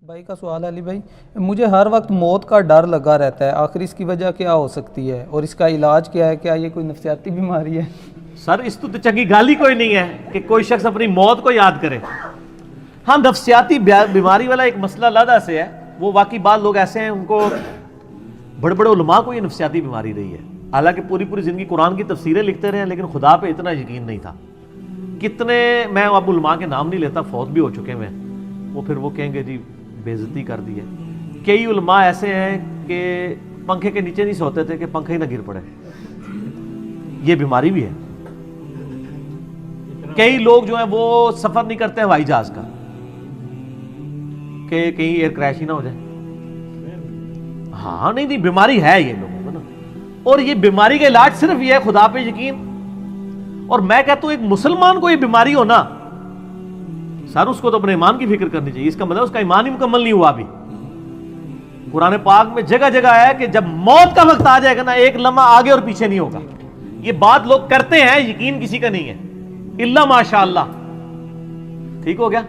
بھائی کا سوال ہے علی بھائی، مجھے ہر وقت موت کا ڈر لگا رہتا ہے، آخر اس کی وجہ کیا ہو سکتی ہے اور اس کا علاج کیا ہے؟ کیا یہ کوئی نفسیاتی بیماری ہے؟ سر اس تو چنگی گالی کوئی نہیں ہے کہ کوئی شخص اپنی موت کو یاد کرے. ہاں نفسیاتی بیماری والا ایک مسئلہ علیحدہ سے ہے، وہ واقعی بعض لوگ ایسے ہیں ان کو بڑے بڑے علماء کو یہ نفسیاتی بیماری رہی ہے، حالانکہ پوری زندگی قرآن کی تفسیریں لکھتے رہے ہیں لیکن خدا پہ اتنا یقین نہیں تھا. کتنے، میں اب علماء کے نام نہیں لیتا، فوت بھی ہو چکے ہیں، وہ پھر وہ کہیں گے جی بے عزتی کر دی ہے. کئی علماء ایسے ہیں کہ پنکھے کے نیچے نہیں سوتے تھے کہ پنکھے ہی نہ گر پڑے، یہ بیماری بھی ہے. کئی لوگ جو ہیں وہ سفر نہیں کرتے ہوائی جہاز کا کہ کہیں ایئر کریش ہی نہ ہو جائے. ہاں نہیں بیماری ہے یہ لوگوں کو نا، اور یہ بیماری کا علاج صرف یہ ہے خدا پہ یقین. اور میں کہتا ہوں ایک مسلمان کو یہ بیماری ہو نا سر، اس کو تو اپنے ایمان کی فکر کرنی چاہیے. اس کا مطلب اس کا ایمان ہی مکمل نہیں ہوا ابھی. قرآن پاک میں جگہ جگہ ہے کہ جب موت کا وقت آ جائے گا نا ایک لمحہ آگے اور پیچھے نہیں ہوگا. یہ بات لوگ کرتے ہیں، یقین کسی کا نہیں ہے الا ماشاء اللہ. ٹھیک ہو گیا.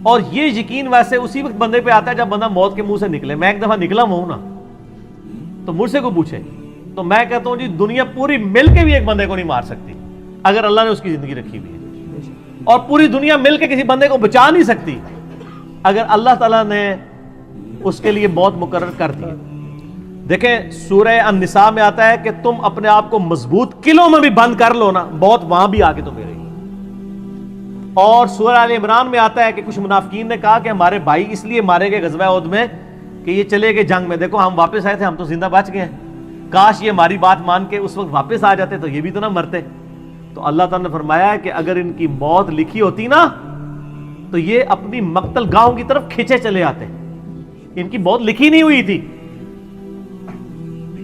اور یہ یقین ویسے اسی وقت بندے پہ آتا ہے جب بندہ موت کے منہ سے نکلے. میں ایک دفعہ نکلا ہوں نا تو مجھ سے کوئی پوچھے تو میں کہتا ہوں جی دنیا پوری مل کے بھی ایک بندے کو نہیں مار سکتی اگر اللہ نے اس کی زندگی رکھی ہوئی ہے، اور پوری دنیا مل کے کسی بندے کو بچا نہیں سکتی اگر اللہ تعالیٰ نے اس کے لیے موت مقرر کر دی. دیکھیں سورہ النساء میں آتا ہے کہ تم اپنے آپ کو مضبوط قلعوں میں بھی بند کر لو نا، موت وہاں بھی آ کے تمہیں رہی. اور سورہ آل عمران میں آتا ہے کہ کچھ منافقین نے کہا کہ ہمارے بھائی اس لیے مارے گئے غزوہ احد میں کہ یہ چلے گئے جنگ میں، دیکھو ہم واپس آئے تھے، ہم تو زندہ بچ گئے ہیں، کاش یہ ہماری بات مان کے اس وقت واپس آ جاتے تو یہ بھی تو نہ مرتے. تو اللہ تعالیٰ نے فرمایا ہے کہ اگر ان کی موت لکھی ہوتی نا تو یہ اپنی مقتل گاہوں کی طرف کھینچے چلے آتے. ان کی موت لکھی نہیں ہوئی تھی.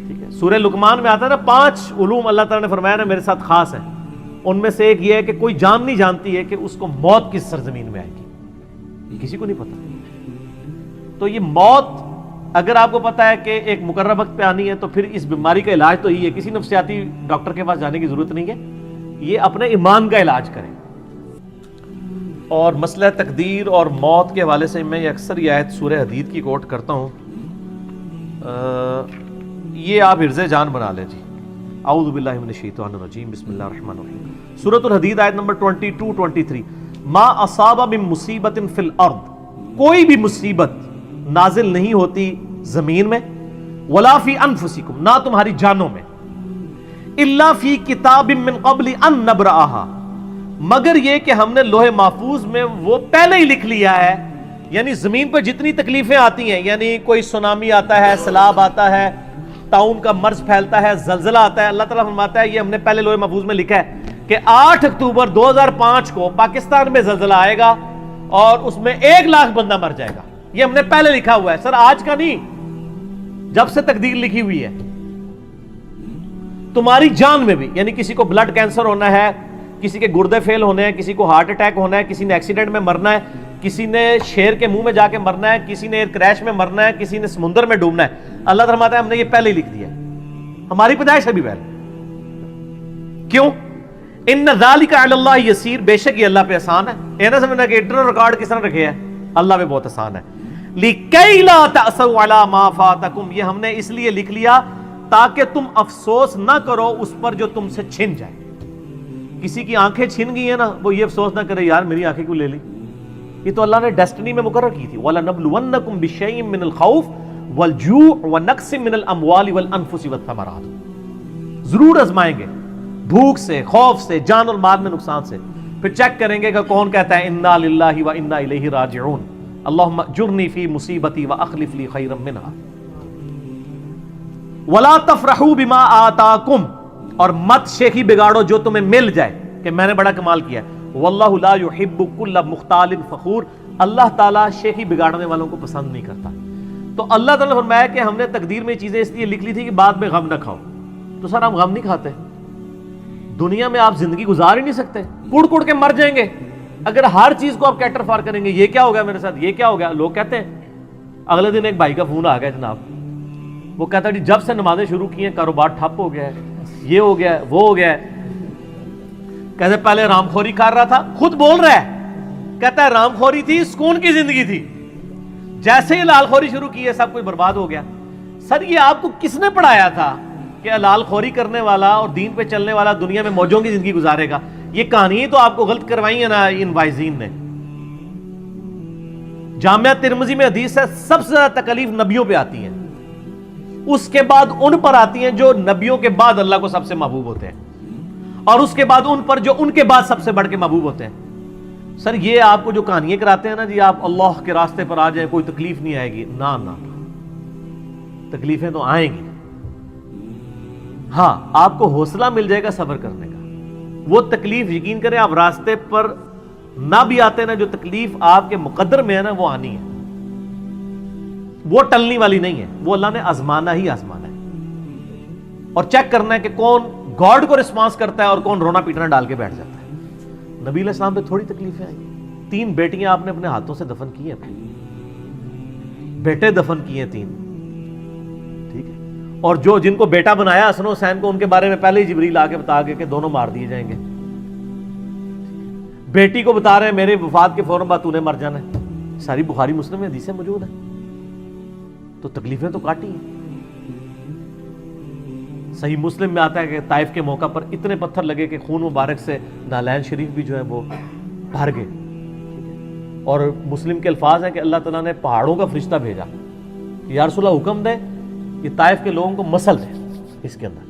ٹھیک ہے. سورہ لقمان میں آتا ہے نا 5 علوم اللہ تعالیٰ نے فرمایا نا میرے ساتھ خاص ہے، ان میں سے ایک یہ ہے کہ کوئی جان نہیں جانتی ہے کہ اس کو موت کس سرزمین میں آئے گی، کسی کو نہیں پتا. تو یہ موت اگر آپ کو پتا ہے کہ ایک مقررہ وقت پہ آنی ہے تو پھر اس بیماری کا علاج تو یہ ہے، کسی نفسیاتی ڈاکٹر کے پاس جانے کی ضرورت نہیں ہے، یہ اپنے ایمان کا علاج کریں. اور مسئلہ تقدیر اور موت کے حوالے سے میں اکثر یہ آیت سورہ حدید کی کوٹ کرتا ہوں، یہ آپ حرز جان بنا لیں جی. اعوذ باللہ من الشیطان الرجیم، بسم اللہ الرحمن الرحیم. سورۃ الحدید آیت نمبر 22-23. ما اصاب من مصیبت فی الارض، کوئی بھی مصیبت نازل نہیں ہوتی زمین میں، ولا فی انفسکم، نہ تمہاری جانوں میں، الا فی کتاب من قبل ان نبرأہا، مگر یہ کہ ہم نے لوح محفوظ میں وہ پہلے ہی لکھ لیا ہے. یعنی زمین پر جتنی تکلیفیں آتی ہیں، یعنی کوئی سونامی آتا ہے، سیلاب آتا ہے، طاعون کا مرض پھیلتا ہے، زلزلہ آتا ہے، اللہ تعالیٰ فرماتا ہے یہ ہم نے پہلے لوح محفوظ میں لکھا ہے کہ 8 اکتوبر 2005 کو پاکستان میں زلزلہ آئے گا اور اس میں 1 لاکھ بندہ مر جائے گا. یہ ہم نے پہلے لکھا ہوا ہے سر، آج کا نہیں، جب سے تقدیر لکھی ہوئی ہے. تمہاری جان میں بھی، یعنی کسی کو بلڈ کینسر ہونا ہے، کسی کے گردے فیل ہونے ہیں، کسی کو ہارٹ اٹیک ہونا ہے، کسی نے ایکسیڈنٹ میں مرنا ہے، کسی نے شیر کے منہ میں جا کے مرنا ہے، کسی نے ایئر کریش میں مرنا ہے، کسی نے سمندر میں ڈوبنا ہے. اللہ فرماتا ہے ہم نے یہ پہلے ہی لکھ دیا ہے، ہماری پیدائش سے بھی پہلے. کیوں؟ ان ذالک علی اللہ یسیر، بے شک یہ اللہ پہ آسان ہے. یہ نہ سمجھنا کہ انٹرنل ریکارڈ کس طرح رکھے ہے، اللہ پہ بہت آسان ہے. لِكَيْ لَا تَأْسَوْا عَلَى مَا فَاتَكُمْ، یہ ہم نے اس لیے لکھ لیا تاکہ تم افسوس نہ کرو اس پر جو تم سے چھن جائے. کسی کی آنکھیں چھن گئی ہیں نا، وہ یہ افسوس نہ کرے یار میری آنکھیں کیوں لے لی، یہ تو اللہ نے ڈیسٹنی میں مقرر کی تھی. وَلَنَبْلُوَنَّكُمْ بِشَيْءٍ مِّنَ الْخَوْفِ وَالْجُوعِ وَنَقْصٍ مِّنَ الْأَمْوَالِ وَالْأَنفُسِ وَالثَّمَرَاتِ، ضرور آزمائیں گے، بھوک سے، خوف سے، جان اور مال میں نقصان سے. پھر چیک کریں گے کہ کون کہتا ہے اِنَّا لِلَّهِ وَإِنَّا إِلَيْهِ رَاجِعُونَ، اللہم اجرنی فی مصیبتی واخلف لی خیرا منہا. ولا تفرحوا بما آتاکم، اور مت شیخی بگاڑو جو تمہیں مل جائے کہ میں نے بڑا کمال کیا. واللہ لا یحب کل مختال فخور، اللہ تعالیٰ شیخی بگاڑنے والوں کو پسند نہیں کرتا. تو اللہ تعالیٰ نے فرمایا کہ ہم نے تقدیر میں چیزیں اس لیے لکھ لی تھی کہ بعد میں غم نہ کھاؤ. تو سر ہم غم نہیں کھاتے، دنیا میں آپ زندگی گزار ہی نہیں سکتے، کڑ کڑ کے مر جائیں گے اگر ہر چیز کو آپ کیٹر فار کریں گے. یہ کیا ہو گیا میرے ساتھ، یہ کیا ہو گیا. لوگ کہتے ہیں، اگلے دن ایک بھائی کا فون آ گیا جناب، وہ کہتا ہے جب سے نمازیں شروع کی ہیں کاروبار ٹھپ ہو گیا ہے، یہ ہو گیا ہے، وہ ہو گیا ہے. کہتے پہلے رام خوری کر رہا تھا، خود بول رہا ہے، کہتا ہے رام خوری تھی، سکون کی زندگی تھی، جیسے ہی حلال خوری شروع کی ہے سب کچھ برباد ہو گیا. سر یہ آپ کو کس نے پڑھایا تھا کہ حلال خوری کرنے والا اور دین پہ چلنے والا دنیا میں موجوں کی زندگی گزارے گا؟ یہ کہانی تو آپ کو غلط کروائی ہے نا ان وائزین نے. جامعہ ترمذی میں حدیث ہے سب سے زیادہ تکلیف نبیوں پہ آتی ہیں, اس کے بعد ان پر آتی ہیں جو نبیوں کے بعد اللہ کو سب سے محبوب ہوتے ہیں, اور اس کے بعد ان پر جو ان کے بعد سب سے بڑھ کے محبوب ہوتے ہیں. سر یہ آپ کو جو کہانیاں کراتے ہیں نا جی آپ اللہ کے راستے پر آ جائیں کوئی تکلیف نہیں آئے گی, نہ تکلیفیں تو آئیں گی. ہاں آپ کو حوصلہ مل جائے گا صبر کرنے کا. وہ تکلیف یقین کریں آپ راستے پر نہ بھی آتے نا, جو تکلیف آپ کے مقدر میں ہے نا وہ آنی ہے, وہ ٹلنے والی نہیں ہے, وہ اللہ نے آزمانا ہی آزمانا ہے. اور چیک کرنا ہے کہ کون گاڈ کو رسپانس کرتا ہے اور کون رونا پیٹنا ڈال کے بیٹھ جاتا ہے. نبی علیہ السلام پہ تھوڑی تکلیفیں آئی. 3 بیٹیاں آپ نے اپنے ہاتھوں سے دفن کی ہیں, بیٹے دفن کیے 3, ٹھیک ہے, اور جو جن کو بیٹا بنایا حسن و حسین کو ان کے بارے میں پہلے ہی جبریل آ کے بتا گئے کہ دونوں مار دیے جائیں گے. بیٹی کو بتا رہے ہیں میرے وفات کے فوراً بعد تو نے مر جانا ہے. ساری بخاری مسلم میں حدیثیں موجود ہیں. تو تکلیفیں تو کاٹی ہیں. صحیح مسلم میں آتا ہے کہ طائف کے موقع پر اتنے پتھر لگے کہ خون مبارک سے نالین شریف بھی جو ہے وہ بھر گئے. اور مسلم کے الفاظ ہیں کہ اللہ تعالیٰ نے پہاڑوں کا فرشتہ بھیجا, یا رسول اللہ حکم دے کہ طائف کے لوگوں کو مسل دے اس کے اندر.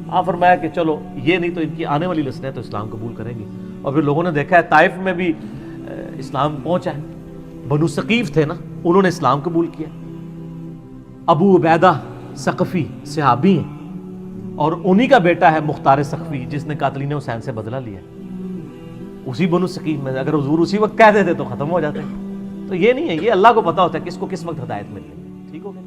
آپ فرمایا کہ چلو یہ نہیں تو ان کی آنے والی نسلیں تو اسلام قبول کریں گی. اور پھر لوگوں نے دیکھا ہے طائف میں بھی اسلام پہنچا ہے. بنو ثقیف تھے نا, انہوں نے اسلام قبول کیا. ابو عبیدہ ثقفی صحابی ہیں, اور انہی کا بیٹا ہے مختار ثقفی جس نے قاتلین حسین سے بدلہ لیا. اسی بنو ثقیف میں اگر حضور اسی وقت کہہ دیتے تو ختم ہو جاتے. تو یہ نہیں ہے, یہ اللہ کو پتا ہوتا ہے کس کو کس وقت ہدایت ملے. ٹھیک ہو گیا.